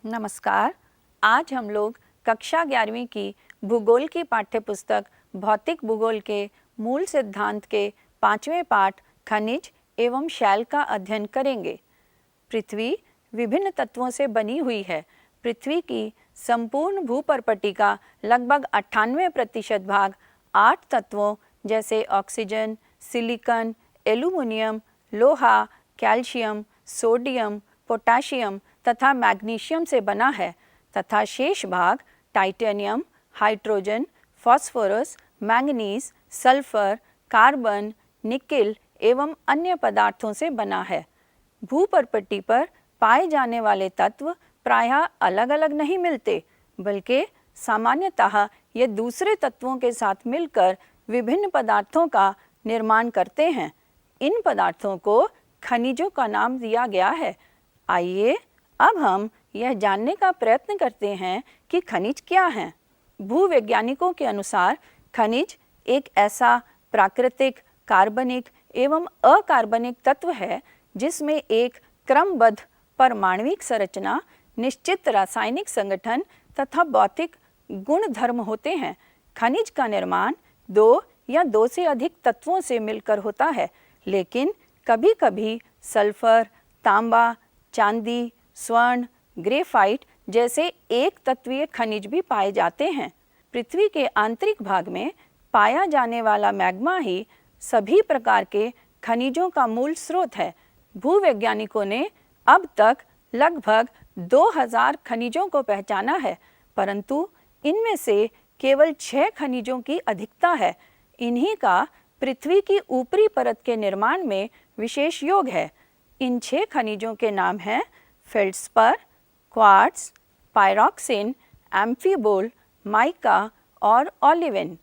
नमस्कार। आज हम लोग कक्षा 11वीं की भूगोल की पाठ्यपुस्तक भौतिक भूगोल के मूल सिद्धांत के 5वें पाठ खनिज एवं शैल का अध्ययन करेंगे। पृथ्वी विभिन्न तत्वों से बनी हुई है। पृथ्वी की संपूर्ण भूपर्पटी का लगभग 98% भाग 8 तत्वों जैसे ऑक्सीजन, सिलिकॉन, एल्यूमीनियम, लोहा, कैल्शियम, सोडियम, पोटाशियम तथा मैग्नीशियम से बना है तथा शेष भाग titanium, hydrogen, phosphorus, manganese, sulphur, carbon, nickel एवं अन्य पदार्थों से बना है। भूपर्पटी पर पाए जाने वाले तत्व प्रायः अलग अलग नहीं मिलते, बल्कि सामान्यतः ये दूसरे तत्वों के साथ मिलकर विभिन्न पदार्थों का निर्माण करते हैं। इन पदार्थों को खनिजों का नाम दिया गया है। आइए अब हम यह जानने का प्रयत्न करते हैं कि खनिज क्या हैं। भूवैज्ञानिकों के अनुसार खनिज एक ऐसा प्राकृतिक, कार्बनिक एवं अकार्बनिक तत्व है जिसमें एक क्रमबद्ध परमाणुविक संरचना, निश्चित रासायनिक संगठन तथा भौतिक गुणधर्म होते हैं। खनिज का निर्माण दो या दो से अधिक तत्वों से मिलकर होता है, लेकिन कभी-कभी सल्फर, तांबा, चांदी, स्वर्ण, ग्रेफाइट जैसे एक तत्वीय खनिज भी पाए जाते हैं। पृथ्वी के आंतरिक भाग में पाया जाने वाला मैग्मा ही सभी प्रकार के खनिजों का मूल स्रोत है। भूवैज्ञानिकों ने अब तक लगभग 2000 खनिजों को पहचाना है, परंतु इनमें से केवल 6 खनिजों की अधिकता है। इन्हीं का पृथ्वी की ऊपरी परत के निर्माण में विशेष योग है। इन 6 खनिजों के नाम हैं फेल्ड्स्पर, क्वार्ट्ज, पायरोक्सिन, एम्फीबोल, माइका और ओलिविन।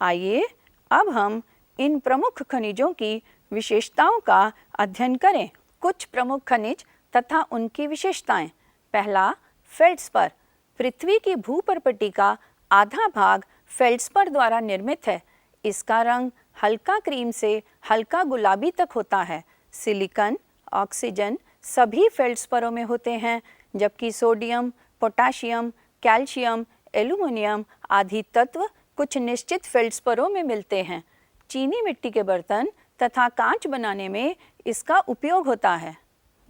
आइए अब हम इन प्रमुख खनिजों की विशेषताओं का अध्ययन करें। कुछ प्रमुख खनिज तथा उनकी विशेषताएं। पहला, फेल्ड्स्पर। पृथ्वी की भूपर्पटी का आधा भाग फेल्ड्स्पर द्वारा निर्मित है। इसका रंग हल्का क्रीम से हल्का गुलाबी तक होता है। सिलिकॉन, ऑक्सीजन सभी फेल्ड्स्परों में होते हैं, जबकि सोडियम, पोटाशियम, कैल्शियम, एल्यूमीनियम आदि तत्व कुछ निश्चित फेल्ड्स्परों में मिलते हैं। चीनी मिट्टी के बर्तन तथा कांच बनाने में इसका उपयोग होता है।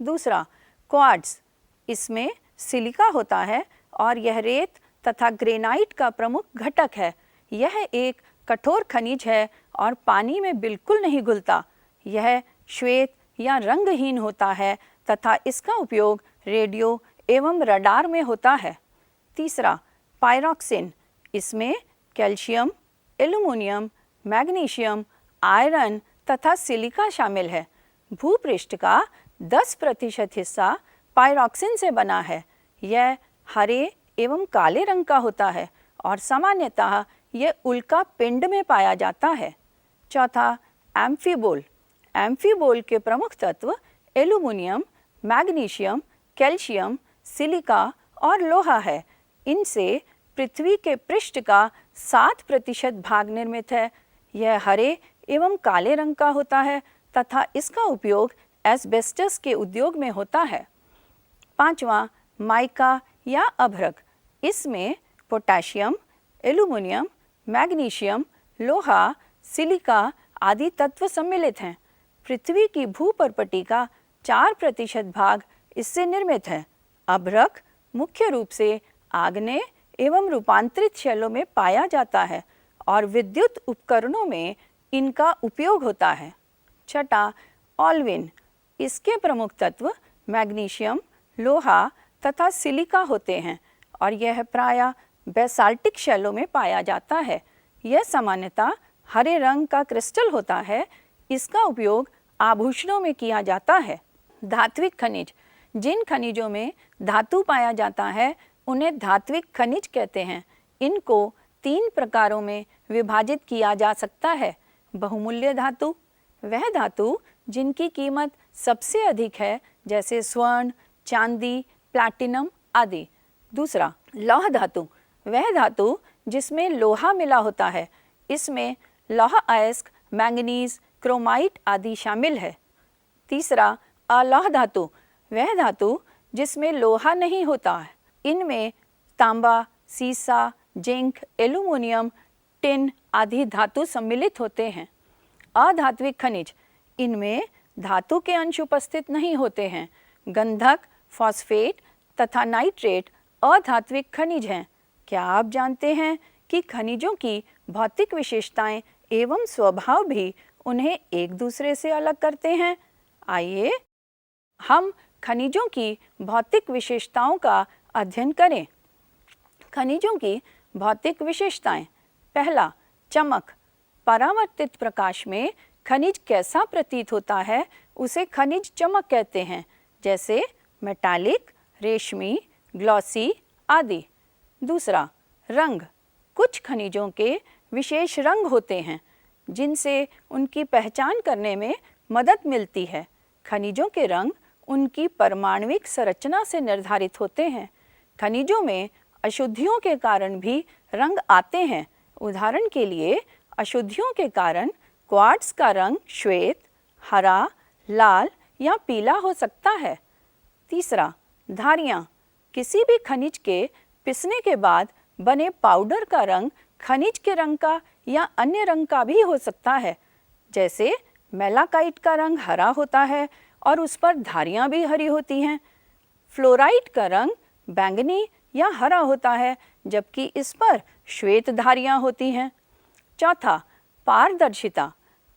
दूसरा, क्वार्ट्ज। इसमें सिलिका होता है और यह रेत तथा ग्रेनाइट का प्रमुख घटक है। यह एक कठोर खनिज है और पानी में बिल्कुल नहीं घुलता। यह श्वेत या रंगहीन होता है तथा इसका उपयोग रेडियो एवं रडार में होता है। तीसरा, पायरोक्सिन। इसमें कैल्शियम, एल्यूमीनियम, मैग्नीशियम, आयरन तथा सिलिका शामिल है। भूपृष्ठ का 10% हिस्सा पायरोक्सिन से बना है। यह हरे एवं काले रंग का होता है और सामान्यतः यह उल्का पिंड में पाया जाता है। चौथा, एम्फीबोल। एम्फीबोल के प्रमुख तत्व एल्यूमीनियम, मैग्नीशियम, कैल्शियम, सिलिका और लोहा है। इनसे पृथ्वी के पृष्ठ का 7% भाग निर्मित है। यह हरे एवं काले रंग का होता है तथा इसका उपयोग एस्बेस्टस के उद्योग में होता है। पांचवा, माइका या अभ्रक। इसमें पोटाशियम, एल्यूमीनियम, मैग्नीशियम, लोहा, सिलिका आदि तत्व सम्मिलित हैं। पृथ्वी की भूपर्पटी का 4% भाग इससे निर्मित है। अभ्रक मुख्य रूप से आग्नेय एवं रूपांतरित शैलों में पाया जाता है और विद्युत उपकरणों में इनका उपयोग होता है। छठा, ओलिविन। इसके प्रमुख तत्व मैग्नीशियम, लोहा तथा सिलिका होते हैं और यह प्रायः बेसाल्टिक शैलों में पाया जाता है। यह सामान्यतः हरे रंग का क्रिस्टल होता है। इसका उपयोग आभूषणों में किया जाता है। धात्विक खनिज। जिन खनिजों में धातु पाया जाता है उन्हें धात्विक खनिज कहते हैं। इनको 3 प्रकारों में विभाजित किया जा सकता है। बहुमूल्य धातु, वह धातु जिनकी कीमत सबसे अधिक है, जैसे स्वर्ण, चांदी, प्लैटिनम आदि। दूसरा, लौह धातु। वह धातु जिसमें लोहा मिला होता है। इसमें लौह अयस्क, मैंगनीज, क्रोमाइट आदि शामिल है। तीसरा, अलौह धातु। वह धातु जिसमें लोहा नहीं होता है। इनमें तांबा, सीसा, जिंक, एल्यूमिनियम, टिन आदि धातु सम्मिलित होते हैं। अधात्विक खनिज, इनमें धातु के अंश उपस्थित नहीं होते हैं। गंधक, फॉस्फेट तथा नाइट्रेट अधात्विक खनिज हैं। क्या आप जानते हैं कि खनिजों की भौतिक विशेषताएं एवं स्वभाव भी उन्हें एक दूसरे से अलग करते हैं? आइए हम खनिजों की भौतिक विशेषताओं का अध्ययन करें। खनिजों की भौतिक विशेषताएं। पहला, चमक। परावर्तित प्रकाश में खनिज कैसा प्रतीत होता है उसे खनिज चमक कहते हैं, जैसे मेटालिक, रेशमी, ग्लॉसी आदि। दूसरा, रंग। कुछ खनिजों के विशेष रंग होते हैं जिनसे उनकी पहचान करने में मदद मिलती है। खनिजों के रंग उनकी परमाणुविक संरचना से निर्धारित होते हैं। खनिजों में अशुद्धियों के कारण भी रंग आते हैं। उदाहरण के लिए, अशुद्धियों के कारण क्वार्ट्ज का रंग श्वेत, हरा, लाल या पीला हो सकता है। तीसरा, धारियाँ। किसी भी खनिज के पिसने के बाद बने पाउडर का रंग खनिज के रंग का या अन्य रंग का भी हो सकता है। जैसे मेलाकाइट का रंग हरा होता है और उस पर धारियाँ भी हरी होती हैं। फ्लोराइट का रंग बैंगनी या हरा होता है, जबकि इस पर श्वेत धारियाँ होती हैं। चौथा, पारदर्शिता।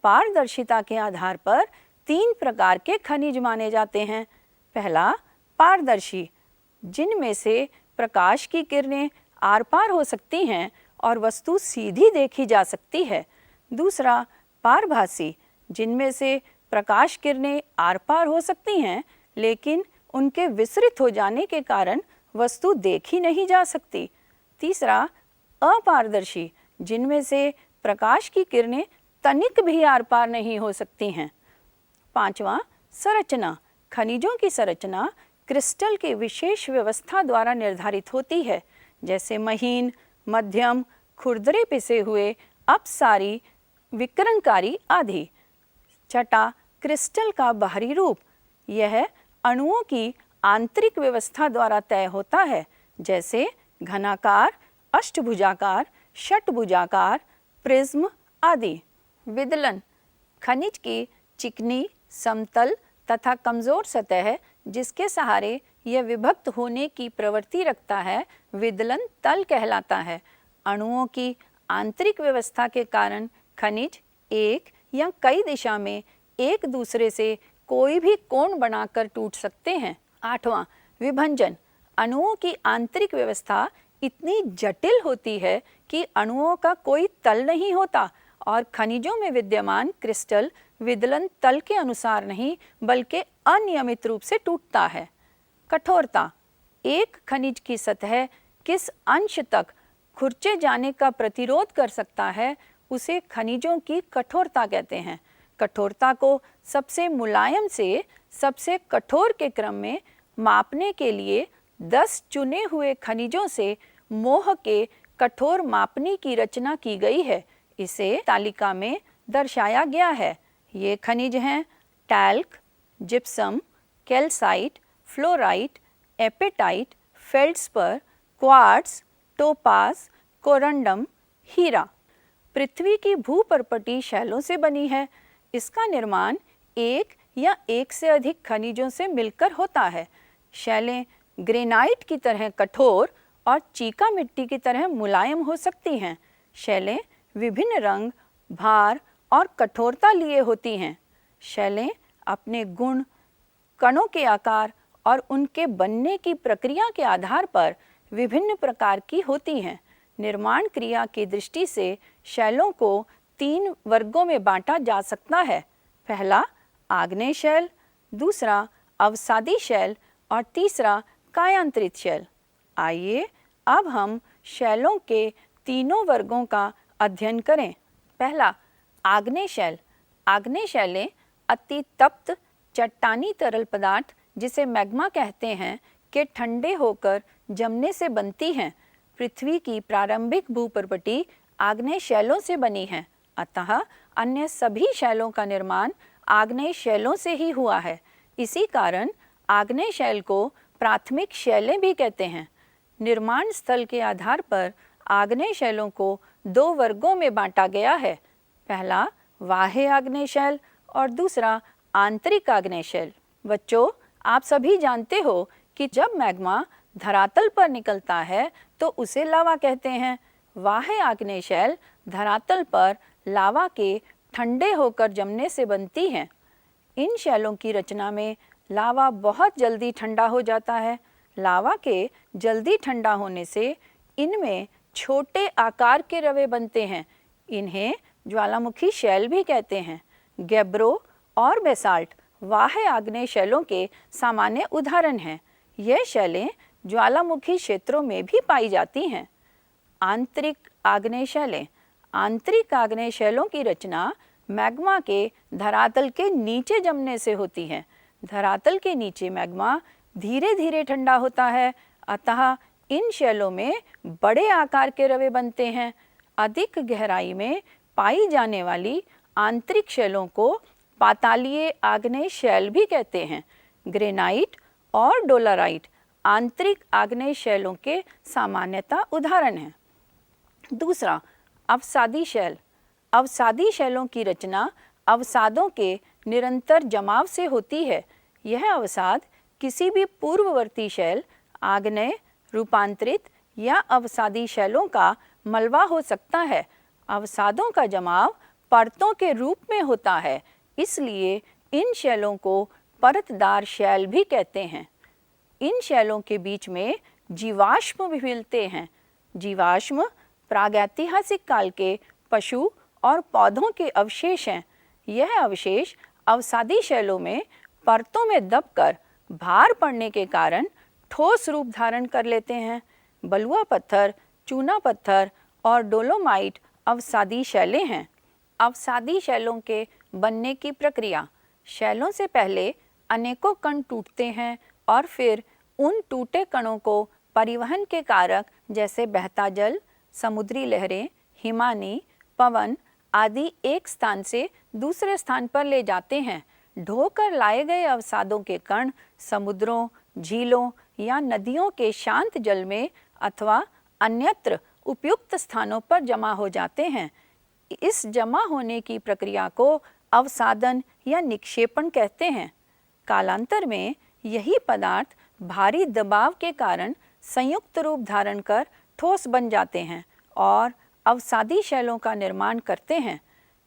पारदर्शिता के आधार पर 3 प्रकार के खनिज माने जाते हैं। पहला, पारदर्शी, जिनमें से प्रकाश की किरणें आर पार हो सकती हैं और वस्तु सीधी देखी जा सकती है। दूसरा, पारभासी, जिनमें से प्रकाश किरणें आर पार हो सकती हैं लेकिन उनके विसरित हो जाने के कारण वस्तु देखी नहीं जा सकती। तीसरा, अपारदर्शी, जिनमें से प्रकाश की किरणें तनिक भी आर पार नहीं हो सकती हैं। पांचवा, संरचना। खनिजों की संरचना क्रिस्टल की विशेष व्यवस्था द्वारा निर्धारित होती है, जैसे महीन, मध्यम, खुरदरे पिसे हुए, अपसारी, विकिरणकारी आदि। छठा, क्रिस्टल का बाहरी रूप। यह अणुओं की आंतरिक व्यवस्था द्वारा तय होता है, जैसे घनाकार, अष्टभुजाकार, षटभुजाकार, प्रिज्म आदि। विदलन। खनिज की चिकनी, समतल तथा कमजोर सतह जिसके सहारे यह विभक्त होने की प्रवृत्ति रखता है, विदलन तल कहलाता है। अणुओं की आंतरिक व्यवस्था के कारण खनिज एक या कई दिशा में एक दूसरे से कोई भी कोण बनाकर टूट सकते हैं। आठवां, विभंजन। अणुओं की आंतरिक व्यवस्था इतनी जटिल होती है कि अणुओं का कोई तल नहीं होता और खनिजों में विद्यमान क्रिस्टल विदलन तल के अनुसार नहीं बल्कि अनियमित रूप से टूटता है। कठोरता। एक खनिज की सतह किस अंश तक खुरचे जाने का प्रतिरोध कर सकता है उसे खनिजों की कठोरता कहते हैं। कठोरता को सबसे मुलायम से सबसे कठोर के क्रम में मापने के लिए 10 चुने हुए खनिजों से मोह के कठोर मापनी की रचना की गई है। इसे तालिका में दर्शाया गया है। ये खनिज हैं talc, gypsum, calcite, fluorite, apatite, feldspar, quartz, topaz, corundum, हीरा। पृथ्वी की भूपर्पटी शैलों से बनी है। इसका निर्माण एक या एक से अधिक खनिजों से मिलकर होता है। शैलें ग्रेनाइट की तरह कठोर और चीका मिट्टी की तरह मुलायम हो सकती हैं। शैलें विभिन्न रंग, भार और कठोरता लिए होती हैं। शैलें अपने गुण, कणों के आकार और उनके बनने की प्रक्रिया के आधार पर विभिन्न प्रकार की होती हैं। निर्माण क्रिया की दृष्टि से शैलों को 3 वर्गों में बांटा जा सकता है। पहला, आग्नेय शैल, दूसरा अवसादी शैल और तीसरा कायांतरित शैल। आइए अब हम शैलों के तीनों वर्गों का अध्ययन करें। पहला, आग्नेय शैल। आग्नेय शैलें अति तप्त चट्टानी तरल पदार्थ जिसे मैग्मा कहते हैं के ठंडे होकर जमने से बनती हैं। पृथ्वी की प्रारंभिक भूपर्पटी आग्नेय शैलों से बनी है, अतः अन्य सभी शैलों का निर्माण आग्नेय शैलों से ही हुआ है। इसी कारण आग्नेय शैल को प्राथमिक शैलें भी कहते हैं। निर्माण स्थल के आधार पर आग्नेय शैलों को दो वर्गों में बांटा गया है। पहला बाह्य आग्नेय शैल और दूसरा आंतरिक आग्नेय शैल। बच्चों, आप सभी जानते हो कि जब मैग्मा धरातल पर निकलता है तो उसे लावा कहते हैं। बाह्य आग्नेय शैल धरातल पर लावा के ठंडे होकर जमने से बनती हैं। इन शैलों की रचना में लावा बहुत जल्दी ठंडा हो जाता है। लावा के जल्दी ठंडा होने से इनमें छोटे आकार के रवे बनते हैं। इन्हें ज्वालामुखी शैल भी कहते हैं। गैब्रो और बेसाल्ट बाह्य आग्नेय शैलों के सामान्य उदाहरण हैं। ये शैलें ज्वालामुखी क्षेत्रों में भी पाई जाती हैं। आंतरिक आग्नेय शैलें। आंतरिक आग्नेय शैलों की रचना मैग्मा के धरातल के नीचे जमने से होती है। धरातल के नीचे मैग्मा धीरे धीरे ठंडा होता है, अतः इन शैलों में बड़े आकार के रवे बनते हैं। अधिक गहराई में पाई जाने वाली आंतरिक शैलों को पातालीय आग्नेय शैल भी कहते हैं। ग्रेनाइट और डोलाराइट आंतरिक आग्नेय शैलों के सामान्यतः उदाहरण हैं। दूसरा, अवसादी शैल। अवसादी शैलों की रचना अवसादों के निरंतर जमाव से होती है। यह अवसाद किसी भी पूर्ववर्ती शैल, आग्नेय, रूपांतरित या अवसादी शैलों का मलबा हो सकता है। अवसादों का जमाव परतों के रूप में होता है, इसलिए इन शैलों को परतदार शैल भी कहते हैं। इन शैलों के बीच में जीवाश्म भी मिलते हैं। जीवाश्म प्रागैतिहासिक काल के पशु और पौधों के अवशेष हैं। यह अवशेष अवसादी शैलों में परतों में दबकर भार पड़ने के कारण ठोस रूप धारण कर लेते हैं। बलुआ पत्थर, चूना पत्थर और डोलोमाइट अवसादी शैलें हैं। अवसादी शैलों के बनने की प्रक्रिया। शैलों से पहले अनेकों कण टूटते हैं और फिर उन टूटे कणों को परिवहन के कारक जैसे बहता जल, समुद्री लहरें, हिमानी, पवन आदि एक स्थान से दूसरे स्थान पर ले जाते हैं। ढोकर लाए गए अवसादों के कण समुद्रों, झीलों या नदियों के शांत जल में अथवा अन्यत्र उपयुक्त स्थानों पर जमा हो जाते हैं। इस जमा होने की प्रक्रिया को अवसादन या निक्षेपण कहते हैं। कालांतर में यही पदार्थ भारी दबाव के कारण संयुक्त रूप धारण कर ठोस बन जाते हैं और अवसादी शैलों का निर्माण करते हैं।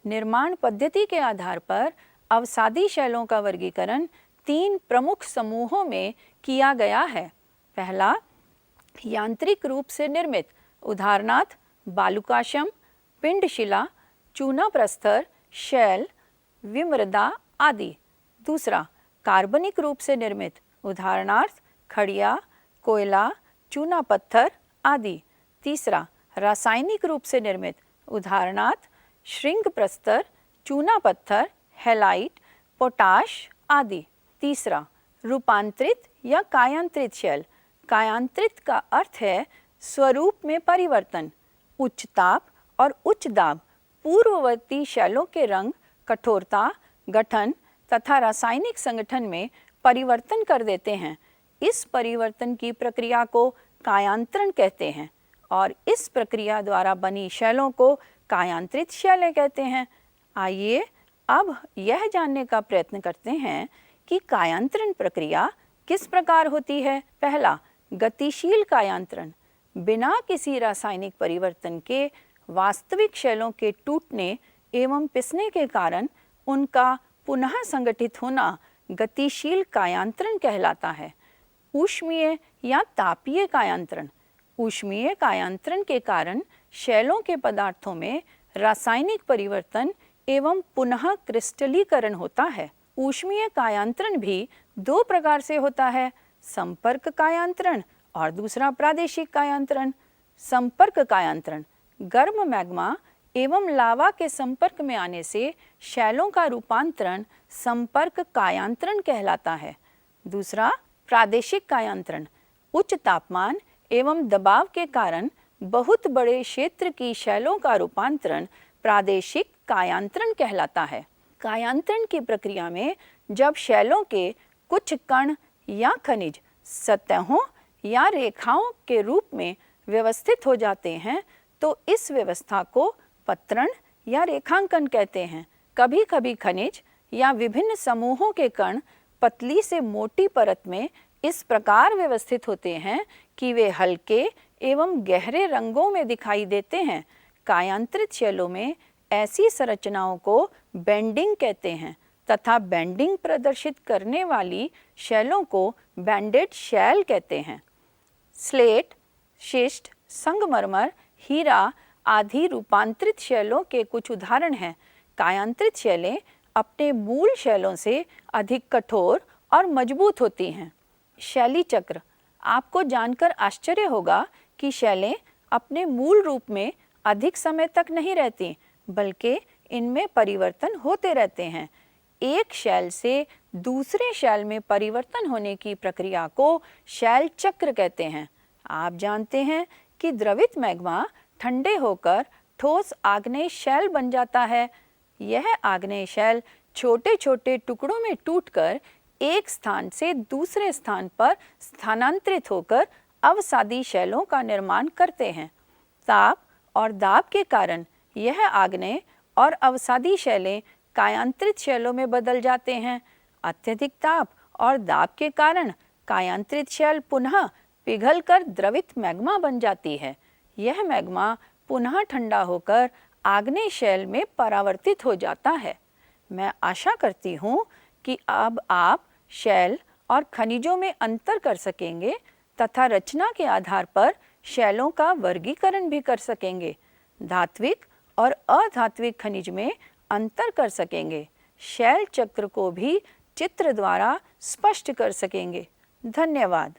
निर्माण पद्धति के आधार पर अवसादी शैलों का वर्गीकरण 3 प्रमुख समूहों में किया गया है। पहला, यांत्रिक रूप से निर्मित, उदाहरणार्थ बालुकाश्म, पिंडशिला, चूना प्रस्तर, शैल, विमृदा आदि। दूसरा, कार्बनिक रूप से निर्मित, उदाहरणार्थ खड़िया, कोयला, चूना पत्थर आदि। तीसरा, रासायनिक रूप से निर्मित, उदाहरणार्थ श्रृंग प्रस्तर, चूना पत्थर, हैलाइट, पोटाश आदि। तीसरा, रूपांतरित या कायांतरित शैल। कायांतरित का अर्थ है स्वरूप में परिवर्तन। उच्च ताप और उच्च दाब पूर्ववर्ती शैलों के रंग, कठोरता, गठन तथा रासायनिक संगठन में परिवर्तन कर देते हैं। इस परिवर्तन की प्रक्रिया को कायांतरण कहते हैं और इस प्रक्रिया द्वारा बनी शैलों को कायांतरित शैलें कहते हैं। आइए अब यह जानने का प्रयत्न करते हैं कि कायांतरण प्रक्रिया किस प्रकार होती है। पहला, गतिशील कायांतरण। बिना किसी रासायनिक परिवर्तन के वास्तविक शैलों के टूटने एवं पिसने के कारण उनका पुनः संगठित होना गतिशील कायांतरण कहलाता है। ऊष्मीय या तापीय कायांतरण। ऊष्मीय कायांतरण के कारण शैलों के पदार्थों में रासायनिक परिवर्तन एवं पुनः क्रिस्टलीकरण होता है। ऊष्मीय कायांतरण भी 2 प्रकार से होता है, संपर्क कायांतरण और दूसरा प्रादेशिक कायांतरण। संपर्क कायांतरण गर्म मैग्मा एवं लावा के संपर्क में आने से शैलों का रूपांतरण संपर्क कायांतरण कहलाता है। दूसरा, प्रादेशिक कायांतरण उच्च तापमान एवं दबाव के कारण बहुत बड़े क्षेत्र की शैलों का रूपांतरण प्रादेशिक कायांतरण कहलाता है। कायांतरण की प्रक्रिया में जब शैलों के कुछ कण या खनिज सतहों या रेखाओं के रूप में व्यवस्थित हो जाते हैं तो इस व्यवस्था को पत्रण या रेखांकन कहते हैं। कभी कभी खनिज या विभिन्न समूहों के कण पतली से मोटी परत में इस प्रकार व्यवस्थित होते हैं कि वे हल्के एवं गहरे रंगों में दिखाई देते हैं। कायांतरित शैलों में ऐसी संरचनाओं को बेंडिंग कहते हैं तथा बेंडिंग प्रदर्शित करने वाली शैलों को बैंडेड शैल कहते हैं। स्लेट, शिस्ट, संगमरमर, हीरा आदि रूपांतरित शैलों के कुछ उदाहरण हैं। कायांतरित शैलें अपने मूल शैलों से अधिक कठोर और मजबूत होती हैं। शैली चक्र, आपको जानकर आश्चर्य होगा कि शैलें अपने मूल रूप में अधिक समय तक नहीं रहती, बल्कि इनमें परिवर्तन होते रहते हैं। एक शैल से दूसरे शैल में परिवर्तन होने की प्रक्रिया को शैल चक्र कहते हैं। आप जानते हैं कि द्रवित मैग्मा ठंडे होकर ठोस आग्नेय शैल बन जाता है। यह आग्नेय शैल छोटे छोटे टुकड़ों में टूटकर एक स्थान से दूसरे स्थान पर स्थानांतरित होकर अवसादी शैलों का निर्माण करते हैं। ताप और दाब के कारण यह आग्नेय और अवसादी शैलें कायांतरित शैलों में बदल जाते हैं। अत्यधिक ताप और दाब के कारण कायांतरित शैल पुनः पिघलकर द्रवित मैग्मा बन जाती है। यह मैग्मा पुनः ठंडा होकर आग्नेय शैल में परावर्तित हो जाता है। मैं आशा करती हूँ कि अब आप शैल और खनिजों में अंतर कर सकेंगे तथा रचना के आधार पर शैलों का वर्गीकरण भी कर सकेंगे। धात्विक और अधात्विक खनिज में अंतर कर सकेंगे। शैल चक्र को भी चित्र द्वारा स्पष्ट कर सकेंगे। धन्यवाद।